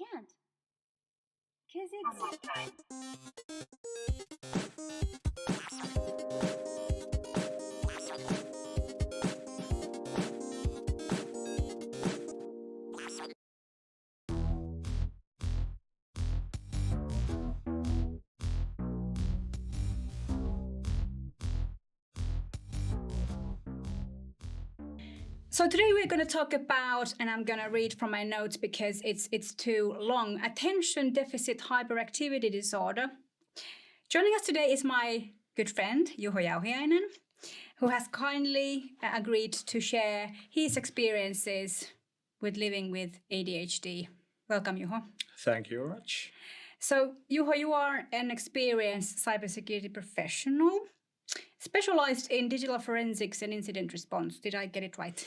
can't. Because it's... So today we're going to talk about, and I'm going to read from my notes because it's too long, attention deficit hyperactivity disorder. Joining us today is my good friend, Juho Jauhiainen, who has kindly agreed to share his experiences with living with ADHD. Welcome, Juho. Thank you very much. So, Juho, you are an experienced cybersecurity professional, specialized in digital forensics and incident response. Did I get it right?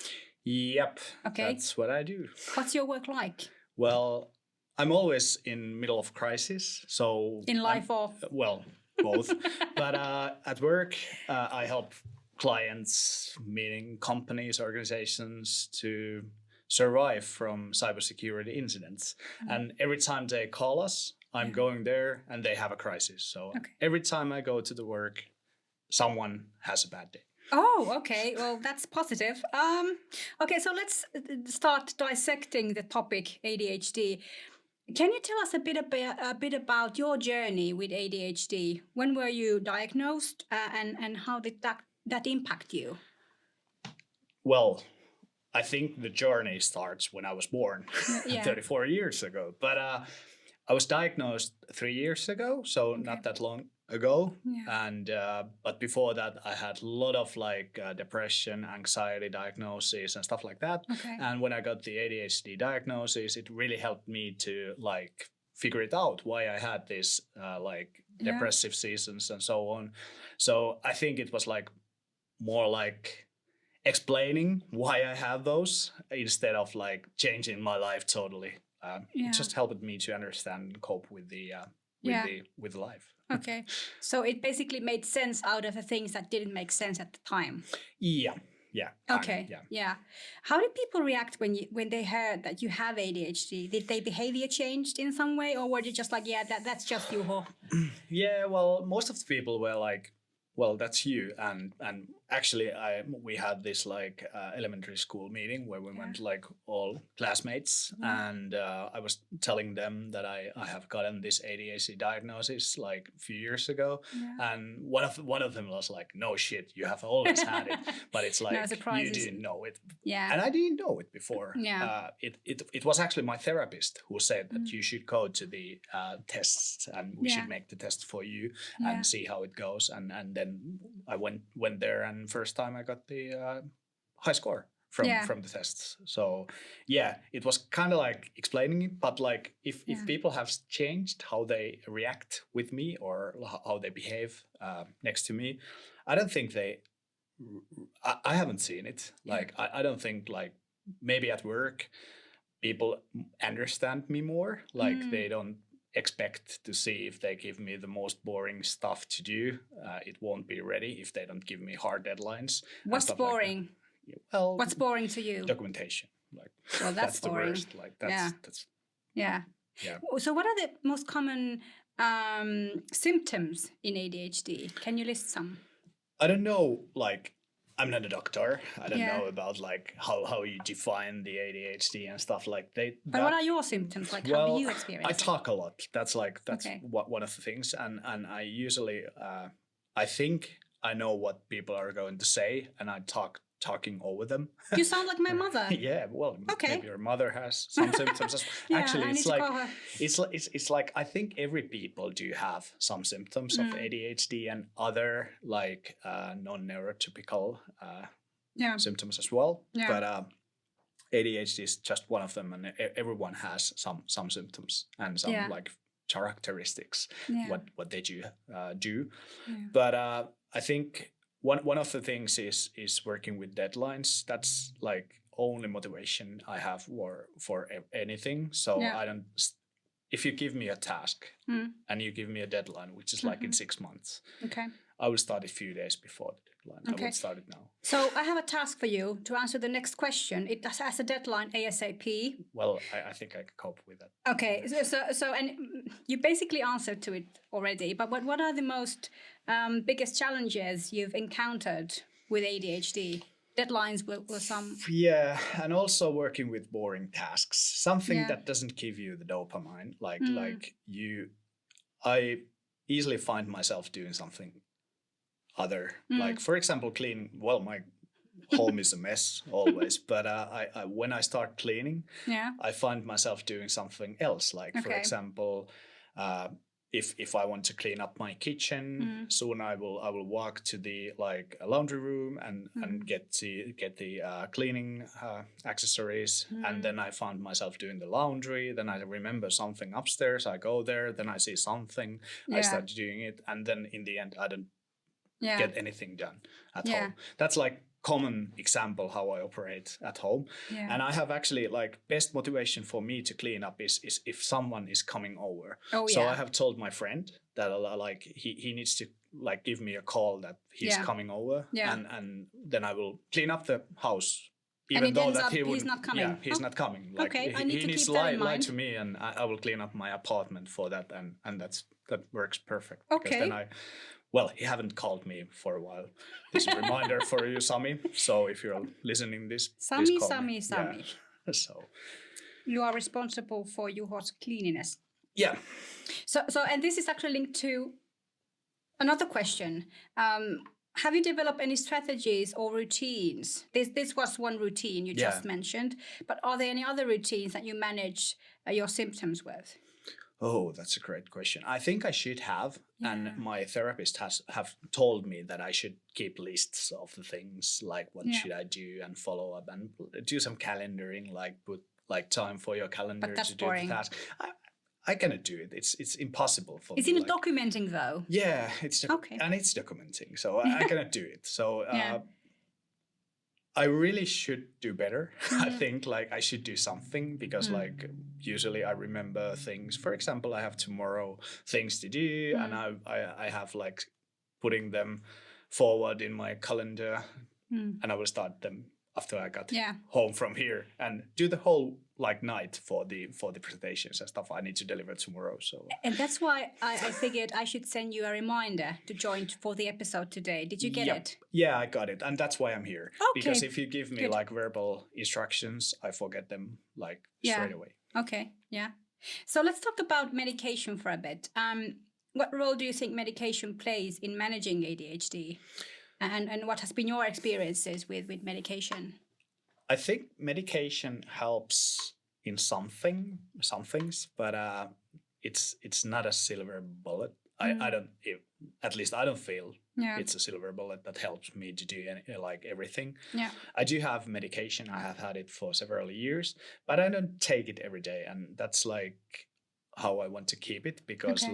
Yep. Okay. That's what I do. What's your work like? Well, I'm always in middle of crisis. So in life or? Well, both. But at work, I help clients, meaning companies, organizations, to survive from cybersecurity incidents. And every time they call us, I'm going there and they have a crisis. So every time I go to the work, someone has a bad day. Oh, okay. Well, that's positive. Okay, so let's start dissecting the topic ADHD. Can you tell us a bit about your journey with ADHD? When were you diagnosed, and how did that impact you? Well, I think the journey starts when I was born, 34 years ago. But I was diagnosed 3 years ago, so not that long ago. And but before that, I had a lot of depression, anxiety diagnoses and stuff like that. And when I got the ADHD diagnosis, it really helped me to figure it out, why I had this depressive seasons and so on. So I think it was more explaining why I have those instead of changing my life totally. It just helped me to understand and cope with with life. Okay, so it basically made sense out of the things that didn't make sense at the time. Yeah. Okay. Yeah. How did people react when they heard that you have ADHD? Did their behavior changed in some way, or were they just that's just Juho? Yeah. Well, most of the people were well, that's you. And actually, we had this elementary school meeting where we went all classmates, and I was telling them that I have gotten this ADHD diagnosis a few years ago, and one of them was like, "No shit, you have always had it," but it's you didn't know it, and I didn't know it before. It was actually my therapist who said that you should go to the tests, and we should make the test for you and see how it goes, and then I went there, and first time I got the high score from the tests. So it was kind of explaining it, but if people have changed how they react with me or how they behave next to me, I don't think I haven't seen it. I don't think maybe at work people understand me more. They don't expect to see if they give me the most boring stuff to do. It won't be ready if they don't give me hard deadlines. What's boring? Well, what's boring to you? Documentation. Well, that's boring. The worst. That's yeah. So what are the most common symptoms in ADHD? Can you list some? I don't know. I'm not a doctor. I don't know about how you define the ADHD and stuff like that. But what are your symptoms? How do you experience it? I talk a lot. That's one of the things. And I usually, I think I know what people are going to say, and I talking over them. You sound like my mother. Yeah, well, maybe your mother has some symptoms. Actually, it's I think every people do have some symptoms of ADHD and other non-neurotypical symptoms as well. But ADHD is just one of them, and everyone has some symptoms and some characteristics what they do. But I think one of the things is working with deadlines. That's only motivation I have for anything. So I don't. If you give me a task and you give me a deadline, which is in 6 months, I will start a few days before I would start it now. So I have a task for you to answer the next question. It has a deadline ASAP. Well, I think I can cope with that. Okay, so and you basically answered to it already. But what are the most biggest challenges you've encountered with ADHD? Deadlines were some. Yeah, and also working with boring tasks, something that doesn't give you the dopamine. I easily find myself doing something other, like for example, cleaning. Well, my home is a mess always, but I when I start cleaning, I find myself doing something else. Like for example, if I want to clean up my kitchen, soon I will walk to the laundry room and get the cleaning accessories, and then I find myself doing the laundry. Then I remember something upstairs. I go there. Then I see something. I start doing it, and then in the end, I don't get anything done at home. That's like common example how I operate at home. And I have actually best motivation for me to clean up is if someone is coming over. So I have told my friend that he needs to give me a call that he's coming over, and then I will clean up the house. Even though that he's not coming. Yeah, he's not coming. I need to needs keep to that in lie mind. to me, and I will clean up my apartment for that, and that works perfect. Okay. Because then well, he haven't called me for a while. This is a reminder for you, Sami. So if you're listening this, please call me. Sami. Yeah. So you are responsible for Juho's cleanliness. Yeah. So and this is actually linked to another question. Have you developed any strategies or routines? This was one routine you just mentioned, but are there any other routines that you manage your symptoms with? Oh, that's a great question. I think I should have, and my therapist have told me that I should keep lists of the things, like what should I do and follow up and do some calendaring, put time for your calendar to do the task. I cannot do it. It's impossible for me. Is it documenting though? Yeah, it's and it's documenting, so I cannot do it. So I really should do better. I think I should do something because usually I remember things. For example, I have tomorrow things to do, and I have putting them forward in my calendar, and I will start them after I got home from here and do the whole night for the presentations and stuff I need to deliver tomorrow. So and that's why I figured I should send you a reminder to join for the episode today. Did you get it? Yeah, I got it, and that's why I'm here. Okay. Because if you give me verbal instructions, I forget them straight away. Okay, yeah. So let's talk about medication for a bit. What role do you think medication plays in managing ADHD? And what has been your experiences with medication? I think medication helps in some things, but it's not a silver bullet. I don't, at least I don't feel it's a silver bullet that helps me to do everything. Yeah. I do have medication. I have had it for several years, but I don't take it every day, and that's how I want to keep it because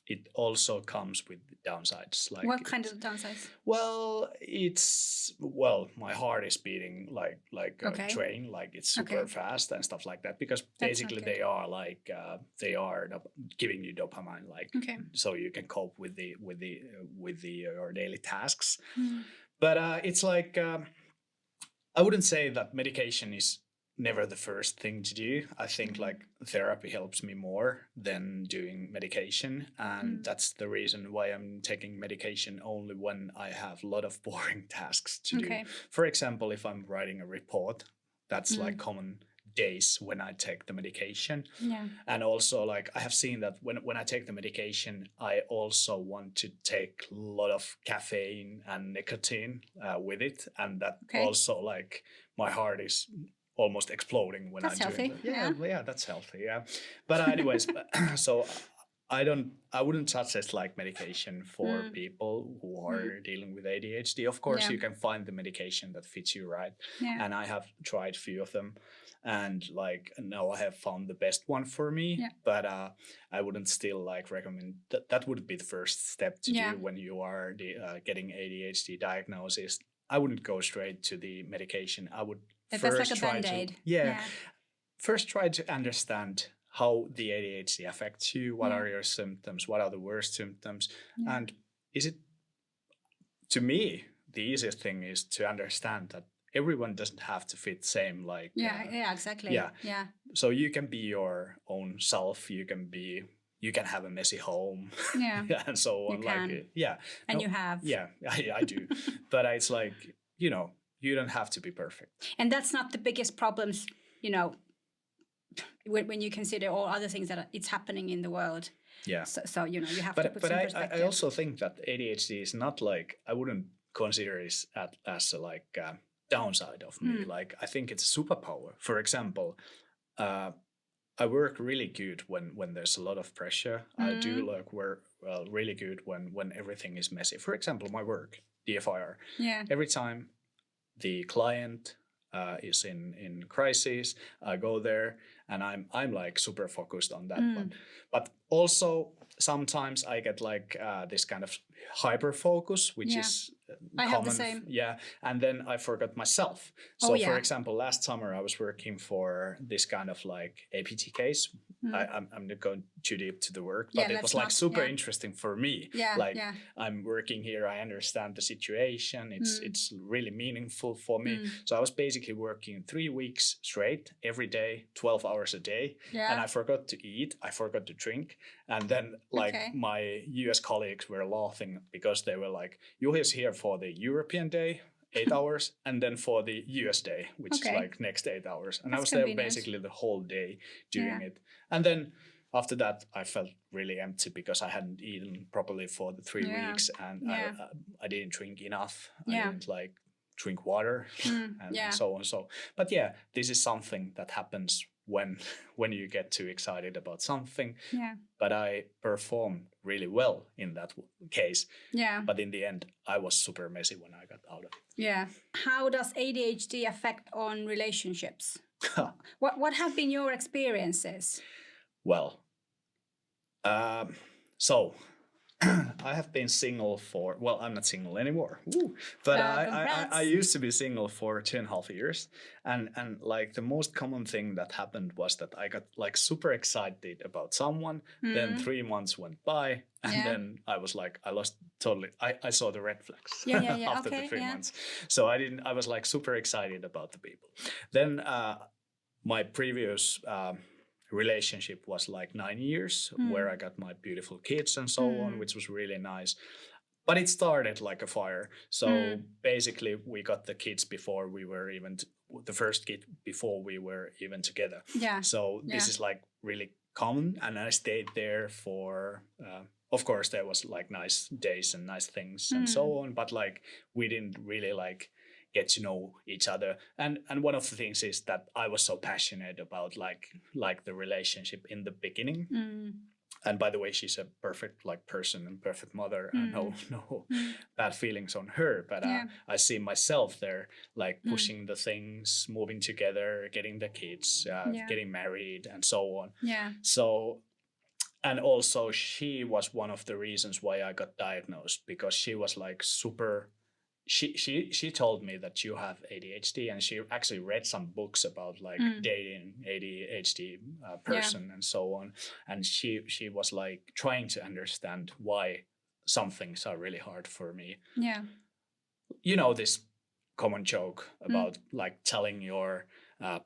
it also comes with downsides. What kind of downsides? Well, my heart is beating like a train, it's super fast and stuff like that. Because basically they are giving you dopamine, so you can cope with your daily tasks. But it's I wouldn't say that medication is never the first thing to do. I think therapy helps me more than doing medication, and that's the reason why I'm taking medication only when I have a lot of boring tasks to do. For example, if I'm writing a report, that's common days when I take the medication. Yeah. And also I have seen that when I take the medication, I also want to take a lot of caffeine and nicotine with it, and that also my heart is almost exploding when that's I do it. Yeah, that's healthy. Yeah, but anyways, so I wouldn't suggest medication for people who are dealing with ADHD. Of course, you can find the medication that fits you right. Yeah. And I have tried a few of them, and now I have found the best one for me. Yeah. But I wouldn't still recommend that. That would be the first step to do when you are getting ADHD diagnosis. I wouldn't go straight to the medication. I would. That's like a Band-Aid. First try to understand how the ADHD affects you. What are your symptoms? What are the worst symptoms? And is it to me, the easiest thing is to understand that everyone doesn't have to fit same like exactly. Yeah. So you can be your own self. You can have a messy home, Yeah. and so on. You can. Yeah, And you have. Yeah, I do. But it's like, you don't have to be perfect. And that's not the biggest problems, when you consider all other things that it's happening in the world. Yeah. So you have to put But some perspective. I also think that ADHD is not like, I wouldn't consider it as a downside of me. Like, I think it's a superpower. For example, I work really good when there's a lot of pressure. I do work really good when everything is messy. For example, my work, DFIR. Yeah. Every time the client is in crisis, I go there and I'm like super focused on that. But also sometimes I get like this kind of hyper focus, which is I common. have the same. Yeah, and then I forgot myself. So for example, last summer I was working for this kind of like APT case. I'm not going too deep to the work, but it was like super interesting for me. I'm working here, I understand the situation. It's really meaningful for me. So I was basically working 3 weeks straight, every day, 12 hours a day. And I forgot to eat, I forgot to drink. And then my US colleagues were laughing because they were like, Juho is here for the European day, 8 hours, and then for the US day, which is like next 8 hours. And I was there basically the whole day doing it. And then after that, I felt really empty because I hadn't eaten properly for the 3 weeks, and I didn't drink enough. I didn't like drink water and so on. So, but yeah, this is something that happens when you get too excited about something. Yeah. But I performed really well in that case. Yeah. But in the end, I was super messy when I got out of it. Yeah. How does ADHD affect on relationships? What have been your experiences? Well, so I have been single for, well, I'm not single anymore. Woo. But I used to be single for 2.5 years. And like the most common thing that happened was that I got like super excited about someone. Then 3 months went by. And then I was like, I lost totally, I saw the red flags after the 3 months. So I was like super excited about the people. Then my previous relationship was like 9 years, where I got my beautiful kids and so on, which was really nice. But it started like a fire. So basically we got the kids before we were even the first kid before we were even together. So this is like really common, and I stayed there for of course there was like nice days and nice things and so on, but like we didn't really like get to know each other. And one of the things is that I was so passionate about like the relationship in the beginning. And by the way, she's a perfect like person and perfect mother, and no bad feelings on her. But I see myself there, like pushing the things, moving together, getting the kids, getting married, and so on. So, and also she was one of the reasons why I got diagnosed, because she was like super. She told me that you have ADHD, and she actually read some books about like dating ADHD person and so on. And she was like trying to understand why some things are really hard for me. You know, this common joke about like telling your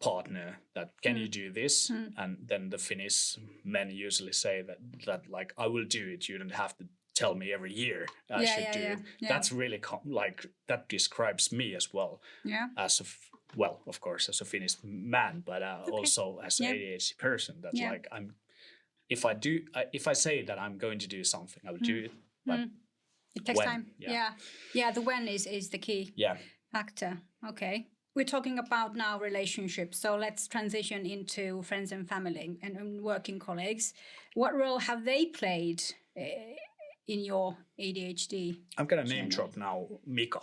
partner that can you do this, and then the Finnish men usually say that like I will do it. You don't have to tell me every year I should do it. That's really like that describes me as well. As well, of course, as a Finnish man, but also as an ADHD person. That like if I say that I'm going to do something, I will do it. But it takes time. The when is the key factor. Okay. We're talking about now relationships, so let's transition into friends and family and working colleagues. What role have they played in your ADHD? I'm gonna name drop now Mika.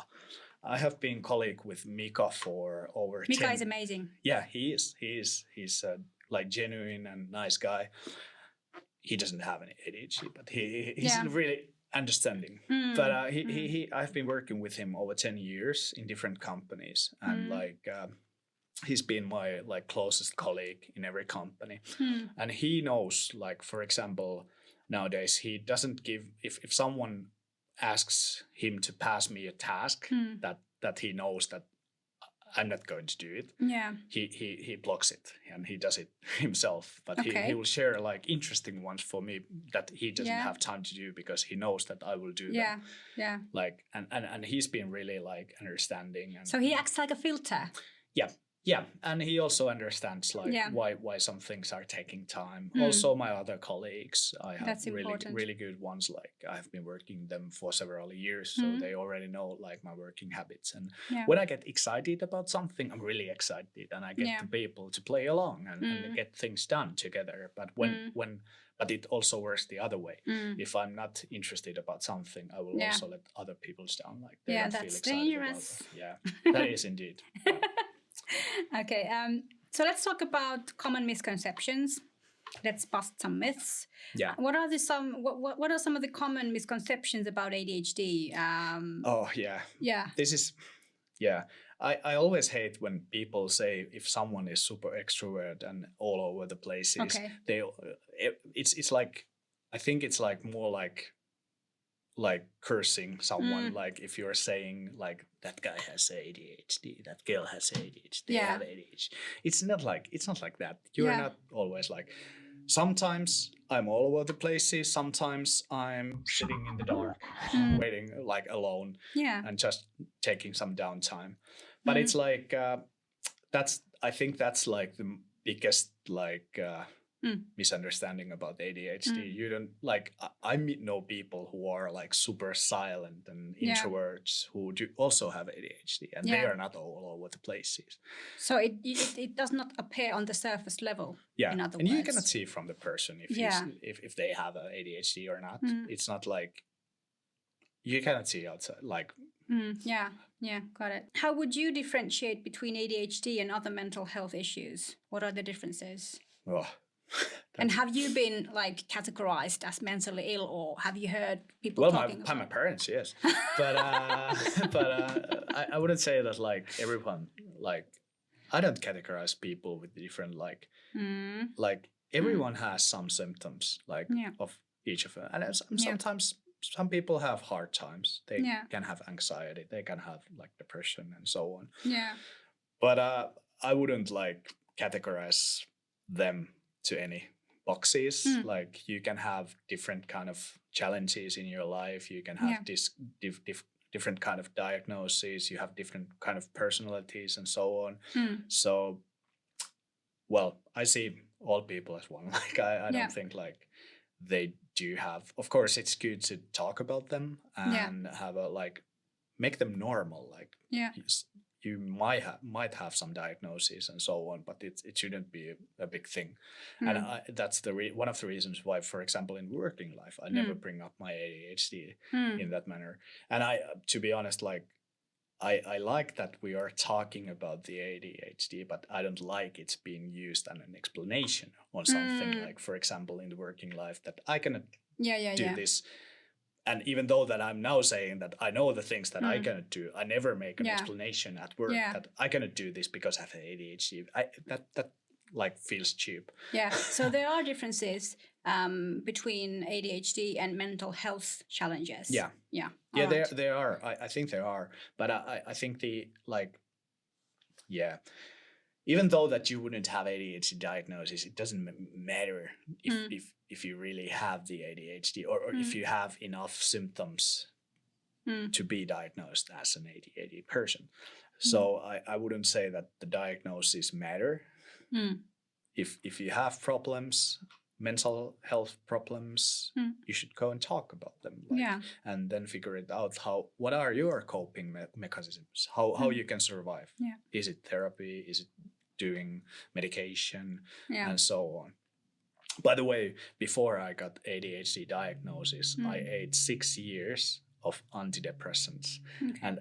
I have been colleague with Mika for over. Mika is amazing. Yeah, he is. He's a like genuine and nice guy. He doesn't have any ADHD, but he's really understanding. But I've been working with him over 10 years in different companies, and like he's been my like closest colleague in every company, and he knows, like for example, nowadays he doesn't give if someone asks him to pass me a task that he knows that I'm not going to do it, he blocks it and he does it himself. But he will share like interesting ones for me that he doesn't have time to do because he knows that I will do them. Like and he's been really like understanding. And so he acts like a filter. Yeah, and he also understands like why some things are taking time. Also, my other colleagues, I have really good ones. Like I have been working them for several years, so they already know like my working habits. And when I get excited about something, I'm really excited, and I get the people to play along and get things done together. But but it also works the other way. If I'm not interested about something, I will also let other people down. Like they don't feel excited dangerous. About it. Yeah, that is indeed. Okay, so let's talk about common misconceptions. Let's bust some myths. Yeah. What are some of the common misconceptions about ADHD? Yeah. This is I always hate when people say if someone is super extrovert and all over the places. Okay. It's like, I think it's like more like cursing someone. Like if you're saying like that guy has ADHD, that girl has ADHD, they have ADHD. It's not like that. You're not always like. Sometimes I'm all over the places. Sometimes I'm sitting in the dark, waiting like alone, and just taking some downtime. But it's like I think that's like the biggest like misunderstanding about ADHD. You don't like. I know people who are like super silent and introverts who do also have ADHD, and they are not all over the places. So it does not appear on the surface level. Yeah, in other and words. you cannot see from the person if they have a ADHD or not. It's not like you cannot see outside. Like yeah, got it. How would you differentiate between ADHD and other mental health issues? What are the differences? Oh. And have you been like categorized as mentally ill, or have you heard people talking about? Well, my parents, yes, but I wouldn't say that like everyone like I don't categorize people with different like everyone has some symptoms like of each of them, and sometimes some people have hard times. They can have anxiety, they can have like depression and so on. Yeah, but I wouldn't like categorize them to any boxes. Like you can have different kind of challenges in your life. You can have this different kind of diagnoses. You have different kind of personalities and so on. So, well, I see all people as one. Like I don't think like they do have. Of course, it's good to talk about them and have a like make them normal. Like you might have some diagnoses and so on, but it shouldn't be a big thing. And that's one of the reasons why, for example, in working life, I never bring up my ADHD in that manner. And to be honest, like I like that we are talking about the ADHD, but I don't like it's being used as an explanation on something. Like, for example, in the working life, that I cannot do this. And even though that I'm now saying that I know the things that I cannot do, I never make an explanation at work that I cannot do this because I have ADHD. That like feels cheap. Yeah. So there are differences between ADHD and mental health challenges. Yeah. There are. I think there are, but I think the like, even though that you wouldn't have ADHD diagnosis, it doesn't matter if you really have the ADHD or if you have enough symptoms to be diagnosed as an ADHD person. So I wouldn't say that the diagnosis matter. If you have problems, mental health problems, you should go and talk about them, and then figure it out. What are your coping mechanisms? How you can survive? Is it therapy? Is it doing medication and so on? By the way, before I got ADHD diagnosis, I ate 6 years of antidepressants, and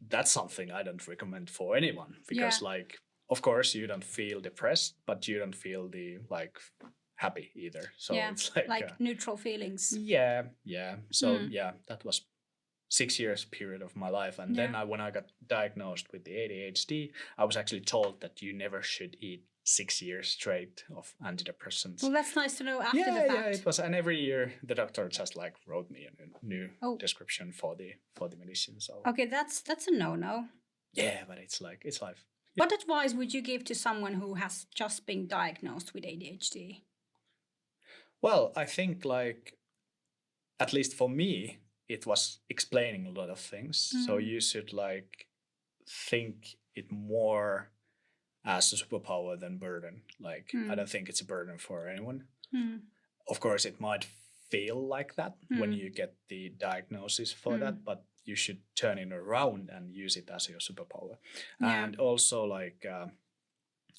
that's something I don't recommend for anyone because, like, of course, you don't feel depressed, but you don't feel the like happy either. So it's like neutral feelings. Yeah. So that was 6 years period of my life, and then when I got diagnosed with the ADHD, I was actually told that you never should eat 6 years straight of antidepressants. Well, that's nice to know after the fact. Yeah, it was, and every year the doctor just like wrote me a new description for the medicine. So okay, that's a no. Yeah, but it's life. What advice would you give to someone who has just been diagnosed with ADHD? Well, I think like, at least for me, it was explaining a lot of things. So you should like think it more as a superpower than burden. Like I don't think it's a burden for anyone. Of course, it might feel like that when you get the diagnosis for that, but you should turn it around and use it as your superpower. Yeah. And also like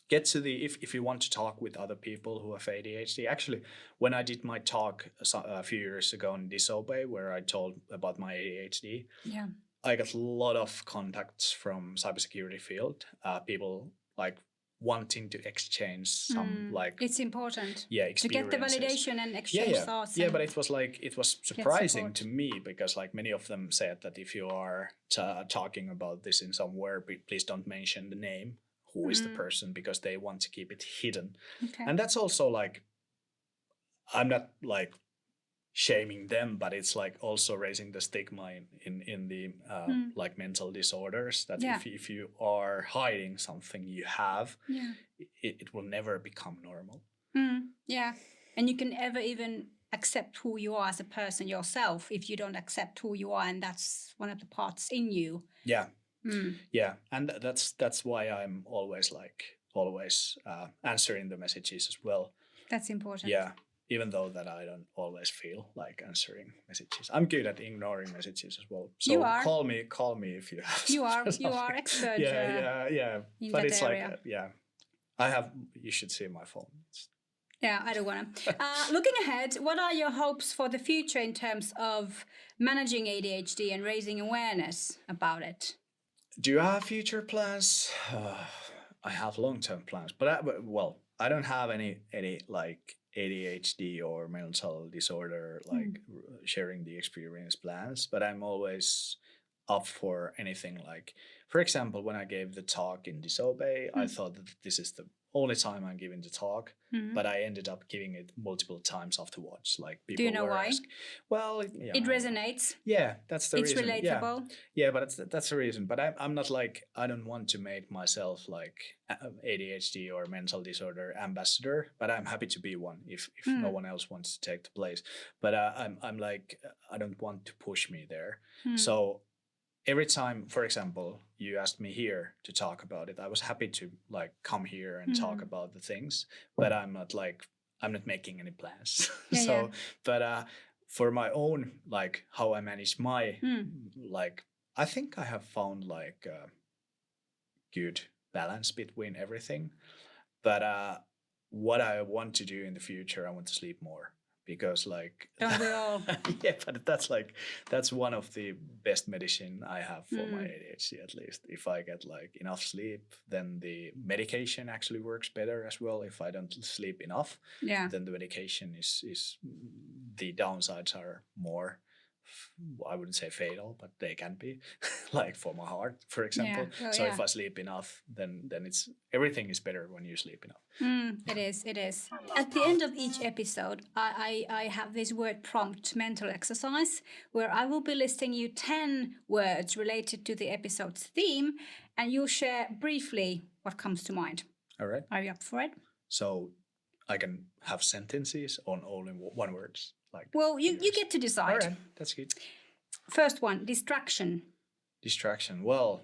get to the, if you want to talk with other people who have ADHD. Actually, when I did my talk a few years ago in Disobey, where I told about my ADHD, Yeah. I got a lot of contacts from cybersecurity field, people like wanting to exchange some like, it's important yeah, to experiences. get the validation and exchange thoughts. Yeah, but it was surprising to me, because like many of them said that if you are talking about this in somewhere, please don't mention the name, who is the person, because they want to keep it hidden. Okay. And that's also like, I'm not like shaming them, but it's like also raising the stigma in the like mental disorders, that if you are hiding something you have, it will never become normal. Yeah, and you can never even accept who you are as a person yourself if you don't accept who you are, and that's one of the parts in you. Yeah. Yeah, and that's why I'm always answering the messages as well. That's important. Yeah, even though that I don't always feel like answering messages. I'm good at ignoring messages as well. So you are. call me if you have. You are expert. Yeah. In but that it's area. like, you should see my phone. Yeah, I don't want to. Looking ahead, what are your hopes for the future in terms of managing ADHD and raising awareness about it? Do you have future plans? I have long-term plans, but I don't have any like ADHD or mental disorder like sharing the experience plans. But I'm always up for anything. Like, for example, when I gave the talk in Disobey, I thought that this is the only time I'm giving the talk, but I ended up giving it multiple times afterwards. Like, people Do you know were why? Well, it resonates. Yeah, that's the reason. It's relatable. Yeah, but that's the reason. But I'm not like, I don't want to make myself like ADHD or mental disorder ambassador. But I'm happy to be one if no one else wants to take the place. But I'm like, I don't want to push me there. So every time, for example, you asked me here to talk about it, I was happy to like come here and talk about the things. But I'm not making any plans. But for my own, like how I manage my like, I think I have found like a good balance between everything. But what I want to do in the future, I want to sleep more, because like, don't we all? Yeah, but that's one of the best medicine I have for my ADHD. At least if I get like enough sleep, then the medication actually works better as well. If I don't sleep enough, then the medication is the downsides are more, I wouldn't say fatal, but they can be, like for my heart, for example. If I sleep enough, then it's, everything is better when you sleep enough. It is. At the end of each episode, I have this word prompt mental exercise where I will be listing you 10 words related to the episode's theme, and you'll share briefly what comes to mind. All right. Are you up for it? So I can have sentences on only one words. Like, well, you get to decide. All right, that's good. First one, distraction. Distraction. Well,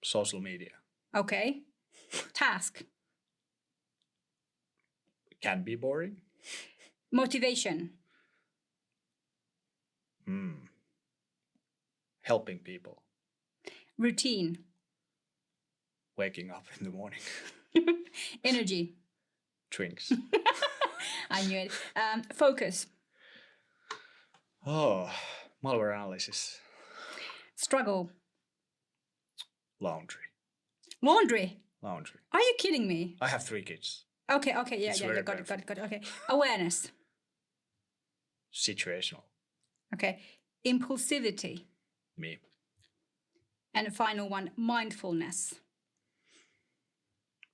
social media. Okay. Task. Can be boring. Motivation. Helping people. Routine. Waking up in the morning. Energy. Drinks. I knew it. Focus. Oh, malware analysis. Struggle. Laundry. Laundry. Are you kidding me? I have 3 kids. Okay, yeah, got it. Okay. Awareness. Situational. Okay. Impulsivity. Me. And the final one, mindfulness.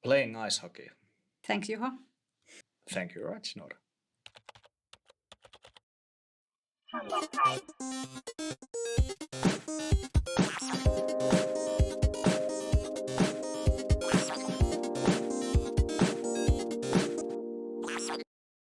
Playing ice hockey. Thanks, Juho. Thank you very much, Noora.